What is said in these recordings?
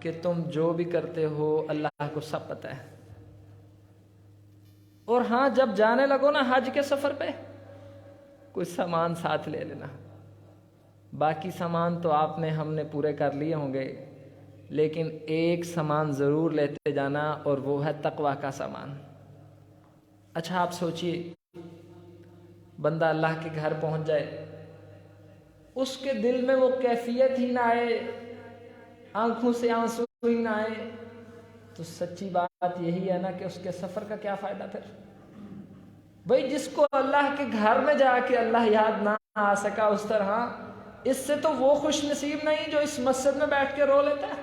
کہ تم جو بھی کرتے ہو اللہ کو سب پتہ ہے. اور ہاں جب جانے لگو نا حج کے سفر پہ کچھ سامان ساتھ لے لینا. باقی سامان تو آپ نے ہم نے پورے کر لیے ہوں گے، لیکن ایک سامان ضرور لیتے جانا اور وہ ہے تقویٰ کا سامان. اچھا آپ سوچئے بندہ اللہ کے گھر پہنچ جائے، اس کے دل میں وہ کیفیت ہی نہ آئے، آنکھوں سے آنسو ہی نہ آئے، تو سچی بات یہی ہے نا کہ اس کے سفر کا کیا فائدہ پھر؟ بھئی جس کو اللہ کے گھر میں جا کے اللہ یاد نہ آ سکا اس طرح، اس سے تو وہ خوش نصیب نہیں جو اس مسجد میں بیٹھ کے رو لیتا ہے.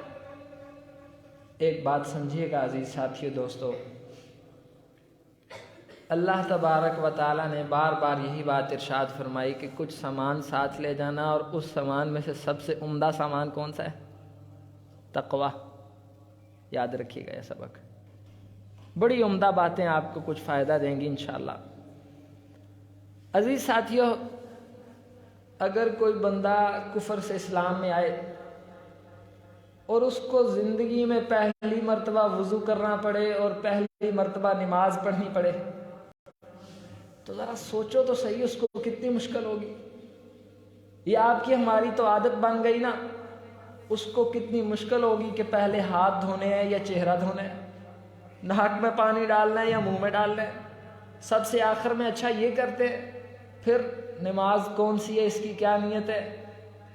ایک بات سمجھیے گا عزیز ساتھیو دوستو، اللہ تبارک و تعالیٰ نے بار بار یہی بات ارشاد فرمائی کہ کچھ سامان ساتھ لے جانا، اور اس سامان میں سے سب سے عمدہ سامان کون سا ہے؟ تقویٰ. یاد رکھیے گا یہ سبق، بڑی عمدہ باتیں آپ کو کچھ فائدہ دیں گی انشاءاللہ. عزیز ساتھیو، اگر کوئی بندہ کفر سے اسلام میں آئے اور اس کو زندگی میں پہلی مرتبہ وضو کرنا پڑے اور پہلی مرتبہ نماز پڑھنی پڑے، تو ذرا سوچو تو صحیح اس کو کتنی مشکل ہوگی. یہ آپ کی ہماری تو عادت بن گئی نا، اس کو کتنی مشکل ہوگی کہ پہلے ہاتھ دھونے ہیں یا چہرہ دھونا ہے، ناک میں پانی ڈالنا ہے یا منہ میں ڈالنا ہے، سب سے آخر میں اچھا یہ کرتے ہیں. پھر نماز کون سی ہے، اس کی کیا نیت ہے،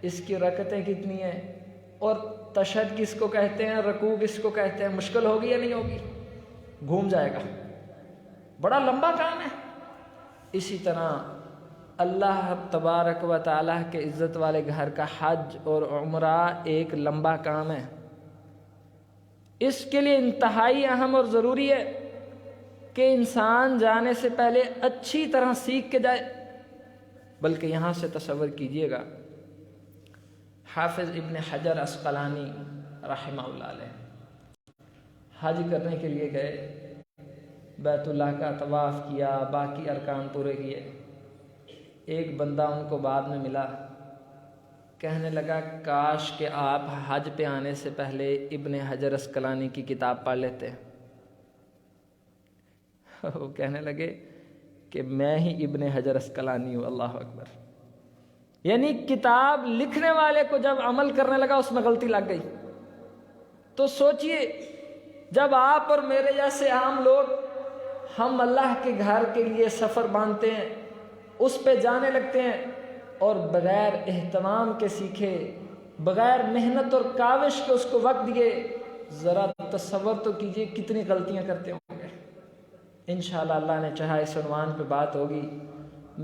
اس کی رکعتیں کتنی ہیں، اور تشہد کس کو کہتے ہیں، رکوع کس کو کہتے ہیں. مشکل ہوگی یا نہیں ہوگی؟ گھوم جائے گا، بڑا لمبا کام ہے. اسی طرح اللہ تبارک و تعالیٰ کے عزت والے گھر کا حج اور عمرہ ایک لمبا کام ہے. اس کے لیے انتہائی اہم اور ضروری ہے کہ انسان جانے سے پہلے اچھی طرح سیکھ کے جائے. بلکہ یہاں سے تصور کیجئے گا، حافظ ابن حجر عسقلانی رحمہ اللہ علیہ حج کرنے کے لیے گئے، بیت اللہ کا طواف کیا، باقی ارکان پورے کیے. ایک بندہ ان کو بعد میں ملا، کہنے لگا کاش کہ آپ حج پہ آنے سے پہلے ابن حجر عسقلانی کی کتاب پڑھ لیتے. وہ کہنے لگے کہ میں ہی ابن حجر عسقلانی ہوں. اللہ اکبر. یعنی کتاب لکھنے والے کو جب عمل کرنے لگا اس میں غلطی لگ گئی. تو سوچئے جب آپ اور میرے جیسے عام لوگ ہم اللہ کے گھر کے لیے سفر باندھتے ہیں، اس پہ جانے لگتے ہیں، اور بغیر اہتمام کے سیکھے، بغیر محنت اور کاوش کے اس کو وقت دیے، ذرا تصور تو کیجئے کتنی غلطیاں کرتے ہوں گے. انشاءاللہ اللہ نے چاہا اس عنوان پہ بات ہوگی.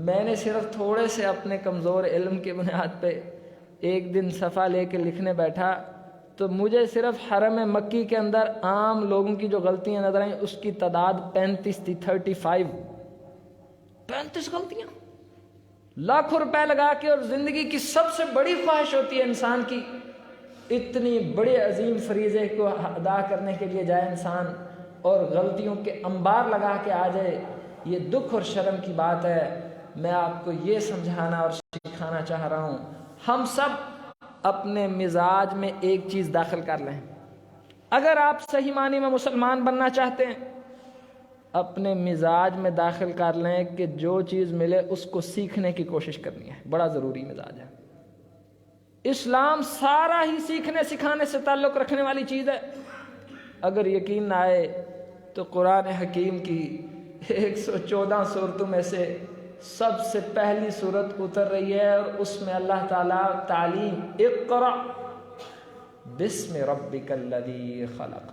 میں نے صرف تھوڑے سے اپنے کمزور علم کی بنیاد پہ ایک دن صفحہ لے کے لکھنے بیٹھا تو مجھے صرف حرم مکی کے اندر عام لوگوں کی جو غلطیاں نظر آئیں اس کی تعداد 35 تھی. 35 غلطیاں، لاکھوں روپے لگا کے، اور زندگی کی سب سے بڑی خواہش ہوتی ہے انسان کی، اتنی بڑے عظیم فریضے کو ادا کرنے کے لیے جائے انسان اور غلطیوں کے انبار لگا کے آ جائے. یہ دکھ اور شرم کی بات ہے. میں آپ کو یہ سمجھانا اور سکھانا چاہ رہا ہوں، ہم سب اپنے مزاج میں ایک چیز داخل کر لیں. اگر آپ صحیح معنی میں مسلمان بننا چاہتے ہیں، اپنے مزاج میں داخل کر لیں کہ جو چیز ملے اس کو سیکھنے کی کوشش کرنی ہے. بڑا ضروری مزاج ہے. اسلام سارا ہی سیکھنے سکھانے سے تعلق رکھنے والی چیز ہے. اگر یقین نہ آئے تو قرآن حکیم کی 114 صورتوں میں سے سب سے پہلی صورت اتر رہی ہے، اور اس میں اللہ تعالیٰ تعلیم، اقرأ بسم ربک الذی خلق،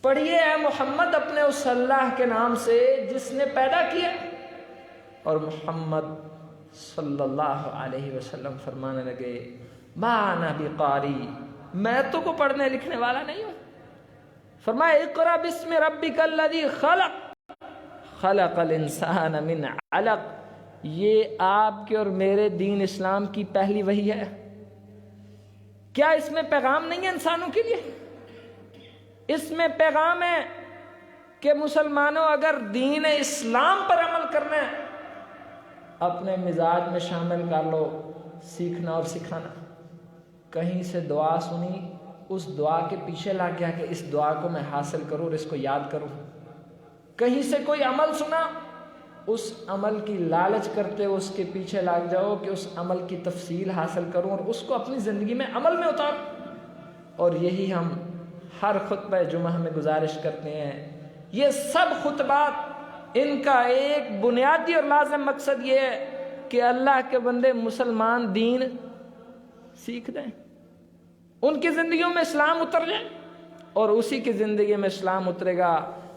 پڑھیے اے محمد اپنے اس اللہ کے نام سے جس نے پیدا کیا. اور محمد صلی اللہ علیہ وسلم فرمانے لگے ما انا بقاری، میں تو کو پڑھنے لکھنے والا نہیں ہوں. فرمایا اقرأ بسم ربک الذی خلق خلق الانسان من علق. یہ آپ کے اور میرے دین اسلام کی پہلی وحی ہے. کیا اس میں پیغام نہیں ہے انسانوں کے لیے؟ اس میں پیغام ہے کہ مسلمانوں اگر دین اسلام پر عمل کرنا ہے اپنے مزاج میں شامل کر لو سیکھنا اور سکھانا. کہیں سے دعا سنی اس دعا کے پیچھے لگ گیا کہ اس دعا کو میں حاصل کروں اور اس کو یاد کروں. کہیں سے کوئی عمل سنا، اس عمل کی لالچ کرتے ہو اس کے پیچھے لگ جاؤ کہ اس عمل کی تفصیل حاصل کروں اور اس کو اپنی زندگی میں عمل میں اتاروں. اور یہی ہم ہر خطبہ جمعہ میں گزارش کرتے ہیں. یہ سب خطبات، ان کا ایک بنیادی اور لازم مقصد یہ ہے کہ اللہ کے بندے مسلمان دین سیکھ دیں، ان کی زندگیوں میں اسلام اتر جائے، اور اسی کی زندگی میں اسلام اترے گا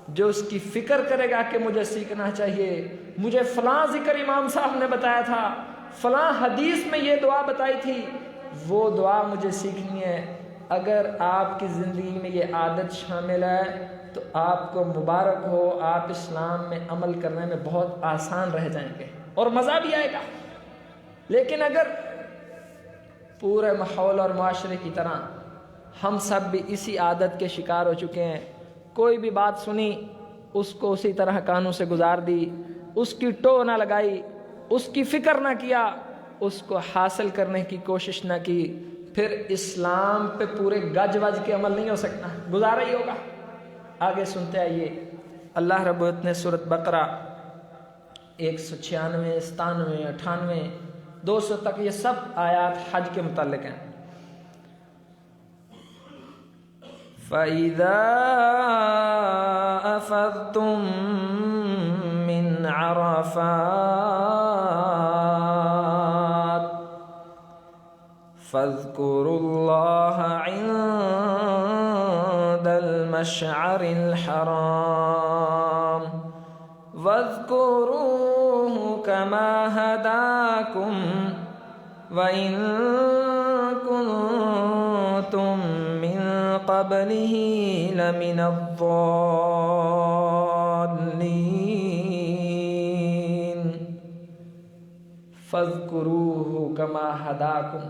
جو اس کی فکر کرے گا کہ مجھے سیکھنا چاہیے، مجھے فلاں ذکر امام صاحب نے بتایا تھا، فلاں حدیث میں یہ دعا بتائی تھی، وہ دعا مجھے سیکھنی ہے. اگر آپ کی زندگی میں یہ عادت شامل ہے تو آپ کو مبارک ہو، آپ اسلام میں عمل کرنے میں بہت آسان رہ جائیں گے اور مزہ بھی آئے گا. لیکن اگر پورے ماحول اور معاشرے کی طرح ہم سب بھی اسی عادت کے شکار ہو چکے ہیں، کوئی بھی بات سنی اس کو اسی طرح کانوں سے گزار دی، اس کی ٹو نہ لگائی، اس کی فکر نہ کیا، اس کو حاصل کرنے کی کوشش نہ کی، پھر اسلام پہ پورے گج وج کے عمل نہیں ہو سکتا، گزارا ہی ہوگا. آگے سنتے آئیے. اللہ رب العزت نے سورۃ بقرہ 196، 97، 98، 200 تک یہ سب آیات حج کے متعلق ہیں. فَإِذَا أَفَضْتُم مِّنْ عَرَفَاتٍ فاذكروا الله عند المشعر الحرام واذكروه كما هداكم وإن كنتم من قبله لمن الضالين فاذكروه كما هداكم.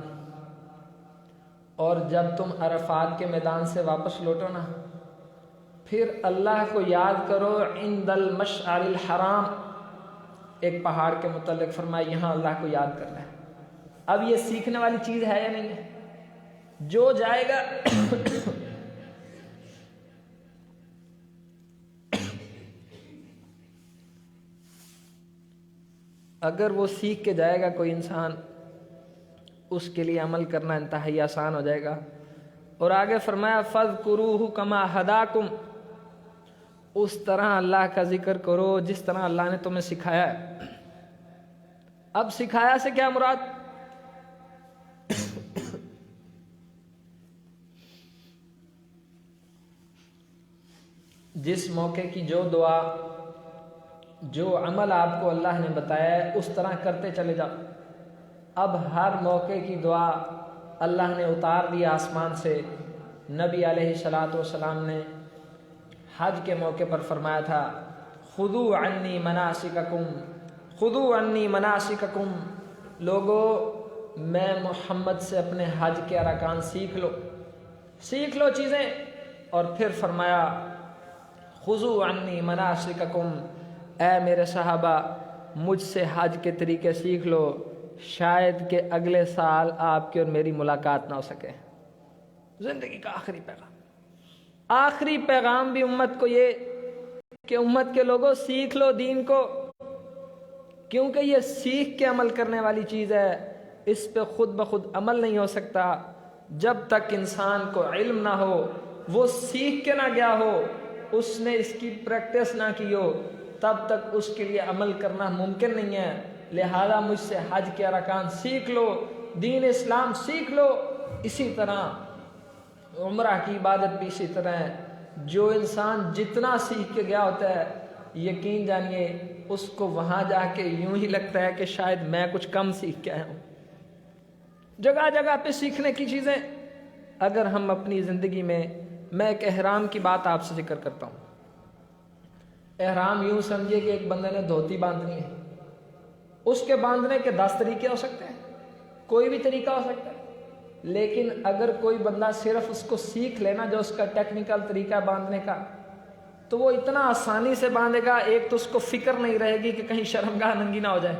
اور جب تم عرفات کے میدان سے واپس لوٹو نا، پھر اللہ کو یاد کرو عند المشعر الحرام. ایک پہاڑ کے متعلق فرمایا یہاں اللہ کو یاد کرنا ہے. اب یہ سیکھنے والی چیز ہے یا نہیں ہے؟ جو جائے گا اگر وہ سیکھ کے جائے گا کوئی انسان، اس کے لیے عمل کرنا انتہائی آسان ہو جائے گا. اور آگے فرمایا فَاذْكُرُوهُ كَمَا هَدَاكُمْ، اس طرح اللہ کا ذکر کرو جس طرح اللہ نے تمہیں سکھایا ہے. اب سکھایا سے کیا مراد؟ جس موقع کی جو دعا، جو عمل آپ کو اللہ نے بتایا ہے اس طرح کرتے چلے جاؤ. اب ہر موقع کی دعا اللہ نے اتار دی آسمان سے. نبی علیہ الصلاۃ والسلام نے حج کے موقع پر فرمایا تھا خذوا عنی مناسککم، خذوا عنی مناسککم، لوگو میں محمد سے اپنے حج کے ارکان سیکھ لو چیزیں. اور پھر فرمایا خذوا عنی مناسککم، اے میرے صحابہ مجھ سے حج کے طریقے سیکھ لو، شاید کہ اگلے سال آپ کی اور میری ملاقات نہ ہو سکے. زندگی کا آخری پیغام بھی امت کو یہ کہ امت کے لوگوں سیکھ لو دین کو، کیونکہ یہ سیکھ کے عمل کرنے والی چیز ہے. اس پہ خود بخود عمل نہیں ہو سکتا جب تک انسان کو علم نہ ہو، وہ سیکھ کے نہ گیا ہو، اس نے اس کی پریکٹس نہ کی ہو، تب تک اس کے لیے عمل کرنا ممکن نہیں ہے. لہذا مجھ سے حج کے ارکان سیکھ لو، دین اسلام سیکھ لو. اسی طرح عمرہ کی عبادت بھی اسی طرح ہے. جو انسان جتنا سیکھ کے گیا ہوتا ہے، یقین جانیے اس کو وہاں جا کے یوں ہی لگتا ہے کہ شاید میں کچھ کم سیکھ کے آیا ہوں. جگہ جگہ پہ سیکھنے کی چیزیں. اگر ہم اپنی زندگی میں ایک احرام کی بات آپ سے ذکر کرتا ہوں. احرام یوں سمجھیے کہ ایک بندے نے دھوتی باندھنی ہے، اس کے باندھنے کے 10 طریقے ہو سکتے ہیں، کوئی بھی طریقہ ہو سکتا ہے. لیکن اگر کوئی بندہ صرف اس کو سیکھ لینا جو اس کا ٹیکنیکل طریقہ باندھنے کا، تو وہ اتنا آسانی سے باندھے گا. ایک تو اس کو فکر نہیں رہے گی کہ کہیں شرمگاہ ننگی نہ ہو جائے،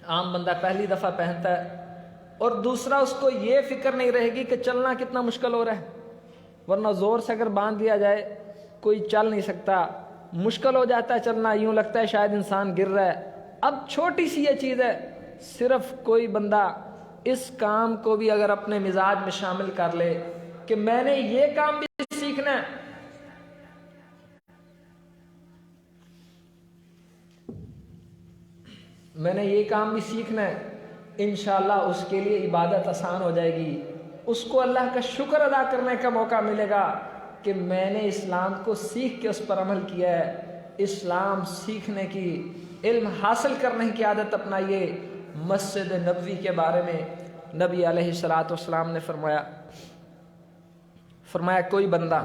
عام بندہ پہلی دفعہ پہنتا ہے. اور دوسرا اس کو یہ فکر نہیں رہے گی کہ چلنا کتنا مشکل ہو رہا ہے. ورنہ زور سے اگر باندھ دیا جائے کوئی چل نہیں سکتا، مشکل ہو جاتا ہے چلنا، یوں لگتا ہے شاید انسان گر رہا ہے۔ اب چھوٹی سی یہ چیز ہے، صرف کوئی بندہ اس کام کو بھی اگر اپنے مزاج میں شامل کر لے کہ میں نے یہ کام بھی سیکھنا ہے، میں نے یہ کام بھی سیکھنا ہے، انشاءاللہ اس کے لیے عبادت آسان ہو جائے گی، اس کو اللہ کا شکر ادا کرنے کا موقع ملے گا کہ میں نے اسلام کو سیکھ کے اس پر عمل کیا ہے۔ اسلام سیکھنے کی، علم حاصل کرنے کی عادت اپنائیے۔ مسجد نبوی کے بارے میں نبی علیہ الصلوۃ والسلام نے فرمایا کوئی بندہ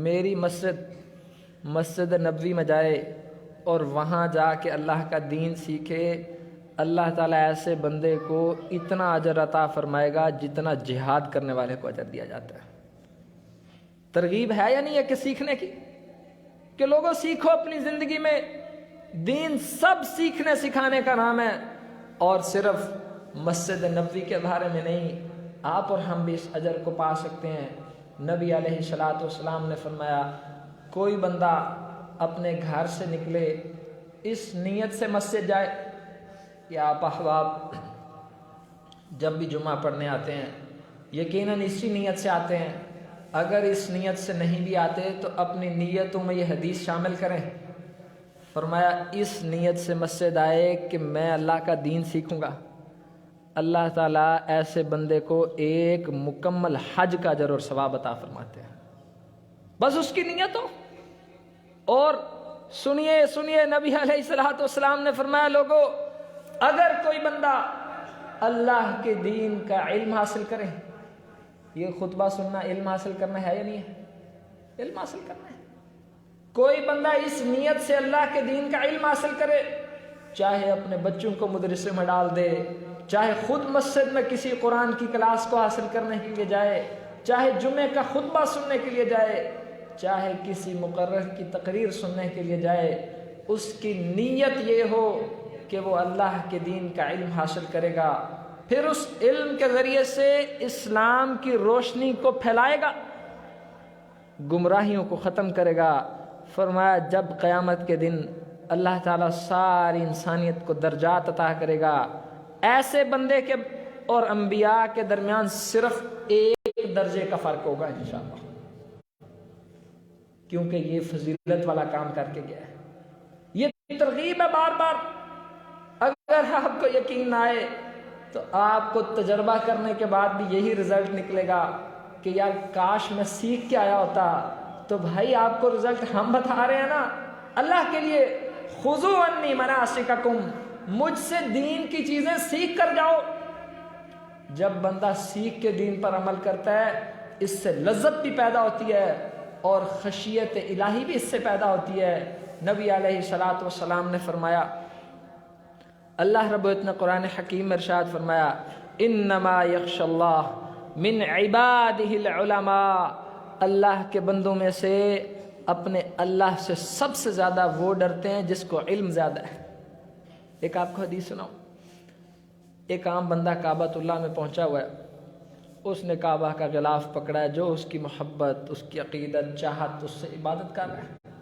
میری مسجد نبوی میں جائے اور وہاں جا کے اللہ کا دین سیکھے، اللہ تعالیٰ ایسے بندے کو اتنا اجر عطا فرمائے گا جتنا جہاد کرنے والے کو اجر دیا جاتا ہے۔ ترغیب ہے یا نہیں ہے کہ سیکھنے کی، کہ لوگوں سیکھو اپنی زندگی میں۔ دین سب سیکھنے سکھانے کا نام ہے، اور صرف مسجد نبوی کے بارے میں نہیں، آپ اور ہم بھی اس اجر کو پا سکتے ہیں۔ نبی علیہ الصلوۃ والسلام نے فرمایا کوئی بندہ اپنے گھر سے نکلے، اس نیت سے مسجد جائے کہ آپ احباب جب بھی جمعہ پڑھنے آتے ہیں یقیناً اسی نیت سے آتے ہیں، اگر اس نیت سے نہیں بھی آتے تو اپنی نیتوں میں یہ حدیث شامل کریں۔ فرمایا اس نیت سے مسجد آئے کہ میں اللہ کا دین سیکھوں گا، اللہ تعالیٰ ایسے بندے کو ایک مکمل حج کا اجر اور ثواب عطا فرماتے ہیں، بس اس کی نیت ہو۔ اور سنیے نبی علیہ الصلوۃ والسلام نے فرمایا لوگو، اگر کوئی بندہ اللہ کے دین کا علم حاصل کرے، یہ خطبہ سننا علم حاصل کرنا ہے یا نہیں ہے؟ علم حاصل کرنا ہے۔ کوئی بندہ اس نیت سے اللہ کے دین کا علم حاصل کرے، چاہے اپنے بچوں کو مدرسے میں ڈال دے، چاہے خود مسجد میں کسی قرآن کی کلاس کو حاصل کرنے کے لیے جائے، چاہے جمعے کا خطبہ سننے کے لیے جائے، چاہے کسی مقرر کی تقریر سننے کے لیے جائے، اس کی نیت یہ ہو کہ وہ اللہ کے دین کا علم حاصل کرے گا، پھر اس علم کے ذریعے سے اسلام کی روشنی کو پھیلائے گا، گمراہیوں کو ختم کرے گا۔ فرمایا جب قیامت کے دن اللہ تعالیٰ ساری انسانیت کو درجات عطا کرے گا، ایسے بندے کے اور انبیاء کے درمیان صرف ایک درجے کا فرق ہوگا انشاءاللہ، کیونکہ یہ فضیلت والا کام کر کے گیا ہے۔ یہ ترغیب ہے بار بار۔ اگر آپ کو یقین نہ آئے تو آپ کو تجربہ کرنے کے بعد بھی یہی رزلٹ نکلے گا کہ یار کاش میں سیکھ کے آیا ہوتا۔ تو بھائی آپ کو رزلٹ ہم بتا رہے ہیں نا، اللہ کے لیے خذوا عنی مناسککم، مجھ سے دین کی چیزیں سیکھ کر جاؤ۔ جب بندہ سیکھ کے دین پر عمل کرتا ہے اس سے لذت بھی پیدا ہوتی ہے اور خشیت الہی بھی اس سے پیدا ہوتی ہے۔ نبی علیہ الصلوۃ والسلام نے فرمایا، اللہ رب العزت نے قرآن حکیم میں ارشاد فرمایا انما یخشی اللہ من عبادہ العلماء، اللہ کے بندوں میں سے اپنے اللہ سے سب سے زیادہ وہ ڈرتے ہیں جس کو علم زیادہ ہے۔ ایک آپ کو حدیث سناؤں، ایک عام بندہ کعبۃ اللہ میں پہنچا ہوا ہے، اس نے کعبہ کا غلاف پکڑا ہے، جو اس کی محبت، اس کی عقیدت، چاہت، اس سے عبادت کر رہا ہے۔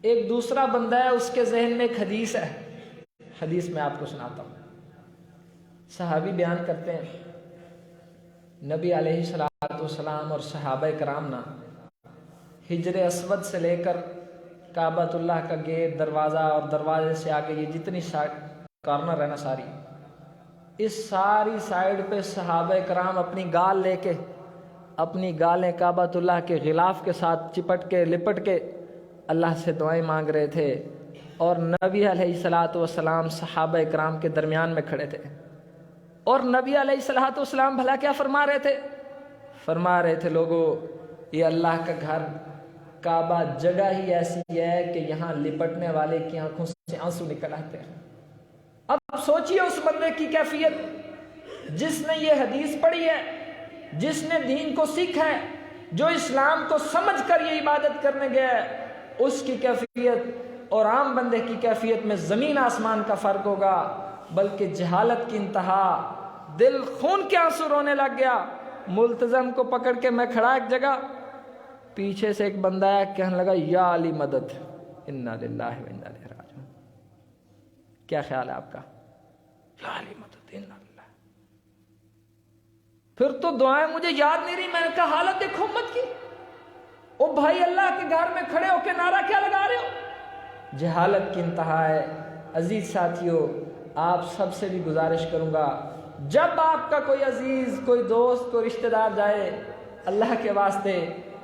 ایک دوسرا بندہ ہے، اس کے ذہن میں ایک حدیث ہے، حدیث میں آپ کو سناتا ہوں۔ صحابی بیان کرتے ہیں نبی علیہ الصلوۃ والسلام اور صحابہ کرام نا حجر اسود سے لے کر کعبۃ اللہ کا گیٹ، دروازہ اور دروازے سے آگے یہ جتنی کارنر ہے نا ساری، اس ساری سائیڈ پہ صحابہ کرام اپنی گال لے کے، اپنی گالیں کعبۃ اللہ کے غلاف کے ساتھ چپٹ کے لپٹ کے اللہ سے دعائیں مانگ رہے تھے، اور نبی علیہ الصلوۃ والسلام صحابہ کرام کے درمیان میں کھڑے تھے۔ اور نبی علیہ الصلوۃ والسلام بھلا کیا فرما رہے تھے؟ فرما رہے تھے لوگوں، یہ اللہ کا گھر کعبہ جگہ ہی ایسی ہے کہ یہاں لپٹنے والے کی آنکھوں سے آنسو نکل آتے ہیں۔ اب سوچئے اس بندے کی کیفیت جس نے یہ حدیث پڑھی ہے، جس نے دین کو سیکھا ہے، جو اسلام کو سمجھ کر یہ عبادت کرنے گیا ہے، اس کی کیفیت اور عام بندے کی کیفیت میں زمین آسمان کا فرق ہوگا۔ بلکہ جہالت کی انتہا، دل خون کے آنسو رونے لگ گیا۔ ملتزم کو پکڑ کے میں کھڑا ایک جگہ، پیچھے سے ایک بندہ ہے، کہنے لگا یا علی مدد، انا للہ و انا الیہ راجعون۔ کیا خیال ہے آپ کا؟ یا علی مدد، انا للہ۔ پھر تو دعائیں مجھے یاد نہیں رہی، میں نے کہا حالت دیکھو امت کی، او بھائی اللہ کے گھر میں کھڑے ہو کے نعرہ کیا لگا رہے ہو؟ جہالت کی انتہا ہے۔ عزیز ساتھیو، آپ سب سے بھی گزارش کروں گا، جب آپ کا کوئی عزیز، کوئی دوست، کوئی رشتہ دار جائے، اللہ کے واسطے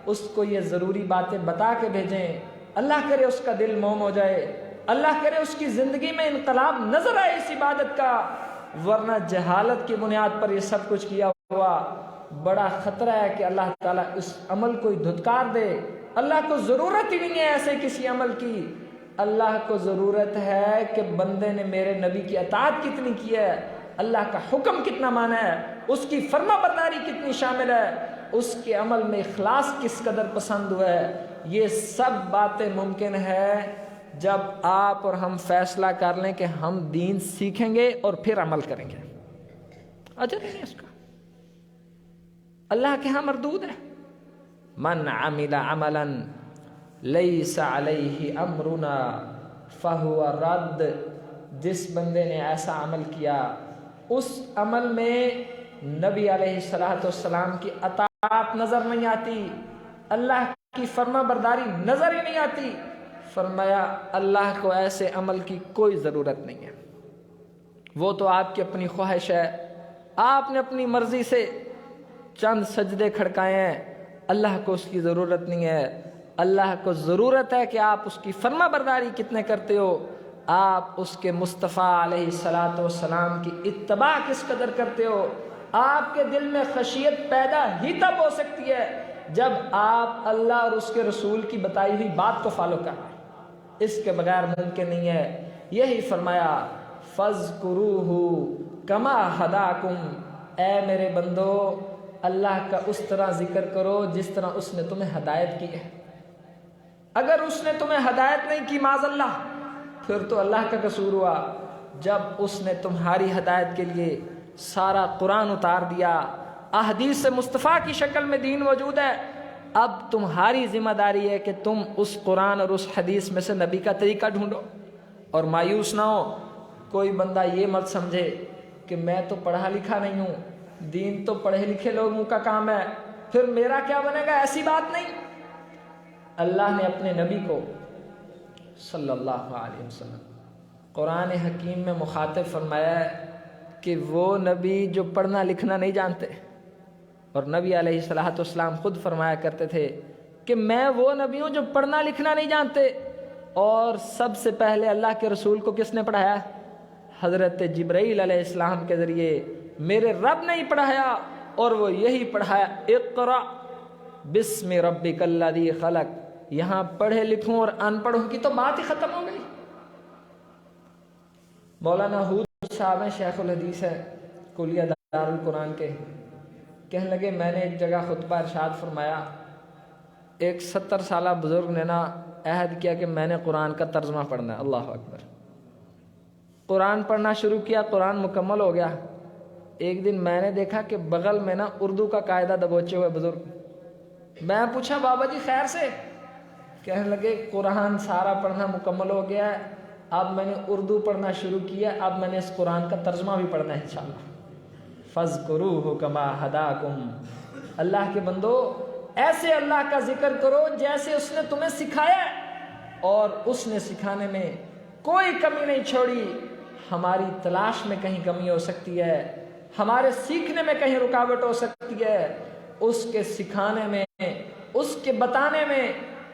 اس کو یہ ضروری باتیں بتا کے بھیجیں، اللہ کرے اس کا دل موم ہو جائے، اللہ کرے اس کی زندگی میں انقلاب نظر آئے اس عبادت کا، ورنہ جہالت کی بنیاد پر یہ سب کچھ کیا ہوا بڑا خطرہ ہے کہ اللہ تعالیٰ اس عمل کو دھتکار دے۔ اللہ کو ضرورت ہی نہیں ہے ایسے کسی عمل کی، اللہ کو ضرورت ہے کہ بندے نے میرے نبی کی اطاعت کتنی کی ہے، اللہ کا حکم کتنا مانا ہے، اس کی فرما برداری کتنی شامل ہے، اس کے عمل میں اخلاص کس قدر پسند ہوا ہے۔ یہ سب باتیں ممکن ہے جب آپ اور ہم فیصلہ کر لیں کہ ہم دین سیکھیں گے اور پھر عمل کریں گے۔ اجر نہیں اس کا، اللہ کے ہاں مردود ہے۔ من عمل عملا لیس علیہ امرنا فہو رد، جس بندے نے ایسا عمل کیا اس عمل میں نبی علیہ السلام کی اطاعت نظر نہیں آتی، اللہ کی فرما برداری نظر ہی نہیں آتی، فرمایا اللہ کو ایسے عمل کی کوئی ضرورت نہیں ہے، وہ تو آپ کی اپنی خواہش ہے، آپ نے اپنی مرضی سے چند سجدے کھڑکائے ہیں، اللہ کو اس کی ضرورت نہیں ہے۔ اللہ کو ضرورت ہے کہ آپ اس کی فرما برداری کتنے کرتے ہو، آپ اس کے مصطفیٰ علیہ السلام کی اتباع کس قدر کرتے ہو۔ آپ کے دل میں خشیت پیدا ہی تب ہو سکتی ہے جب آپ اللہ اور اس کے رسول کی بتائی ہوئی بات کو فالو کر رہے ہیں، اس کے بغیر ممکن نہیں ہے۔ یہی فرمایا فَاذْكُرُوهُ كَمَا هَدَاكُمْ، اے میرے بندو اللہ کا اس طرح ذکر کرو جس طرح اس نے تمہیں ہدایت کی ہے۔ اگر اس نے تمہیں ہدایت نہیں کی معاذ اللہ، پھر تو اللہ کا قصور ہوا۔ جب اس نے تمہاری ہدایت کے لیے سارا قرآن اتار دیا، احادیث مصطفیٰ کی شکل میں دین موجود ہے، اب تمہاری ذمہ داری ہے کہ تم اس قرآن اور اس حدیث میں سے نبی کا طریقہ ڈھونڈو، اور مایوس نہ ہو۔ کوئی بندہ یہ مت سمجھے کہ میں تو پڑھا لکھا نہیں ہوں، دین تو پڑھے لکھے لوگوں کا کام ہے، پھر میرا کیا بنے گا، ایسی بات نہیں۔ اللہ نے اپنے نبی کو صلی اللہ علیہ وسلم قرآن حکیم میں مخاطب فرمایا ہے کہ وہ نبی جو پڑھنا لکھنا نہیں جانتے، اور نبی علیہ السلام خود فرمایا کرتے تھے کہ میں وہ نبی ہوں جو پڑھنا لکھنا نہیں جانتے، اور سب سے پہلے اللہ کے رسول کو کس نے پڑھایا؟ حضرت جبرائیل علیہ السلام کے ذریعے میرے رب نے ہی پڑھایا، اور وہ یہی پڑھایا اقرأ بسم ربک الذی خلق۔ یہاں پڑھے لکھوں اور ان پڑھوں کی تو بات ہی ختم ہو گئی۔ مولانا حود صاحب ہیں، شیخ الحدیث ہے، کلیہ دار القرآن کے، کہنے لگے میں نے ایک جگہ خطبہ ارشاد فرمایا، ایک 70 سالہ بزرگ نے نا عہد کیا کہ میں نے قرآن کا ترجمہ پڑھنا ہے۔ اللہ اکبر۔ قرآن پڑھنا شروع کیا، قرآن مکمل ہو گیا۔ ایک دن میں نے دیکھا کہ بغل میں نا اردو کا قاعدہ دبوچے ہوئے بزرگ۔ میں پوچھا بابا جی خیر سے؟ کہنے لگے قرآن سارا پڑھنا مکمل ہو گیا ہے، اب میں نے اردو پڑھنا شروع کیا، اب میں نے اس قرآن کا ترجمہ بھی پڑھنا ہے انشاءاللہ۔ فَاذْكُرُوهُ كَمَا هَدَاكُمْ، اللہ کے بندو ایسے اللہ کا ذکر کرو جیسے اس نے تمہیں سکھایا ہے، اور اس نے سکھانے میں کوئی کمی نہیں چھوڑی۔ ہماری تلاش میں کہیں کمی ہو سکتی ہے، ہمارے سیکھنے میں کہیں رکاوٹ ہو سکتی ہے، اس کے سکھانے میں، اس کے بتانے میں،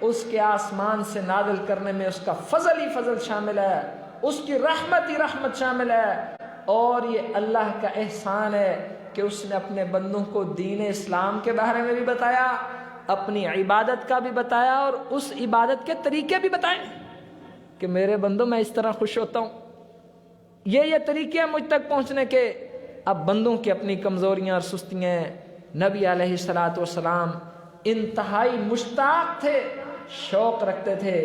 اس کے آسمان سے نازل کرنے میں اس کا فضل ہی فضل شامل ہے، اس کی رحمت ہی رحمت شامل ہے، اور یہ اللہ کا احسان ہے کہ اس نے اپنے بندوں کو دین اسلام کے بارے میں بھی بتایا، اپنی عبادت کا بھی بتایا، اور اس عبادت کے طریقے بھی بتائیں کہ میرے بندوں میں اس طرح خوش ہوتا ہوں، یہ طریقے ہیں مجھ تک پہنچنے کے۔ اب بندوں کی اپنی کمزوریاں اور سستیاں ہیں۔ نبی علیہ السلام انتہائی مشتاق تھے، شوق رکھتے تھے،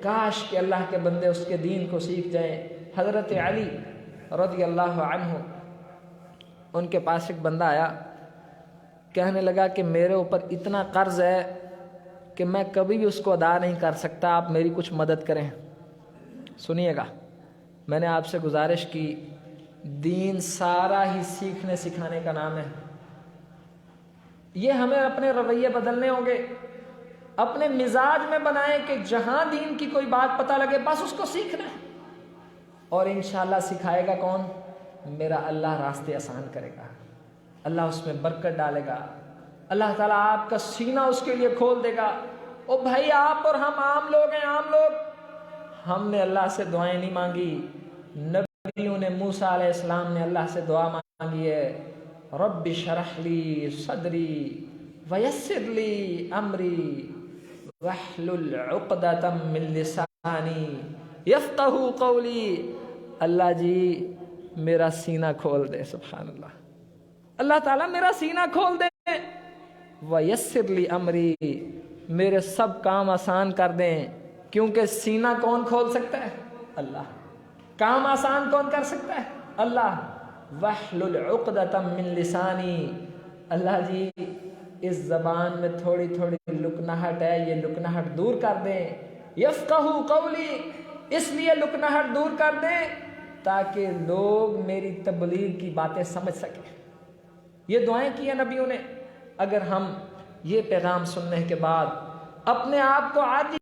کاش کہ اللہ کے بندے اس کے دین کو سیکھ جائیں۔ حضرت علی رضی اللہ عنہ، ان کے پاس ایک بندہ آیا، کہنے لگا کہ میرے اوپر اتنا قرض ہے کہ میں کبھی بھی اس کو ادا نہیں کر سکتا، آپ میری کچھ مدد کریں۔ سنیے گا، میں نے آپ سے گزارش کی، دین سارا ہی سیکھنے سکھانے کا نام ہے۔ یہ ہمیں اپنے رویے بدلنے ہوں گے، اپنے مزاج میں بنائیں کہ جہاں دین کی کوئی بات پتہ لگے بس اس کو سیکھنا ہے، اور انشاءاللہ سکھائے گا کون؟ میرا اللہ راستے آسان کرے گا، اللہ اس میں برکت ڈالے گا، اللہ تعالیٰ آپ کا سینہ اس کے لیے کھول دے گا۔ او بھائی، آپ اور ہم عام لوگ ہیں، عام لوگ، ہم نے اللہ سے دعائیں نہیں مانگی، نبیوں نے، موسیٰ علیہ السلام نے اللہ سے دعا مانگی ہے، رب اشرح لی صدری ویسر لی امری واحلل عقدۃ من لسانی یفقہوا قولی۔ اللہ جی میرا سینہ کھول دے، سبحان اللہ، اللہ تعالیٰ میرا سینہ کھول دے، ویسر لی امری، میرے سب کام آسان کر دیں، کیونکہ سینہ کون کھول سکتا ہے؟ اللہ۔ کام آسان کون کر سکتا ہے؟ اللہ۔ واحلل عقدۃ من لسانی، اللہ جی اس زبان میں تھوڑی تھوڑی لکنہٹ ہے، یہ لکنہٹ دور کر دیں، یفقہوا قولی، اس لیے لکنہٹ دور کر دیں تاکہ لوگ میری تبلیغ کی باتیں سمجھ سکیں۔ یہ دعائیں کی ہیں نبیوں نے۔ اگر ہم یہ پیغام سننے کے بعد اپنے آپ کو عاجز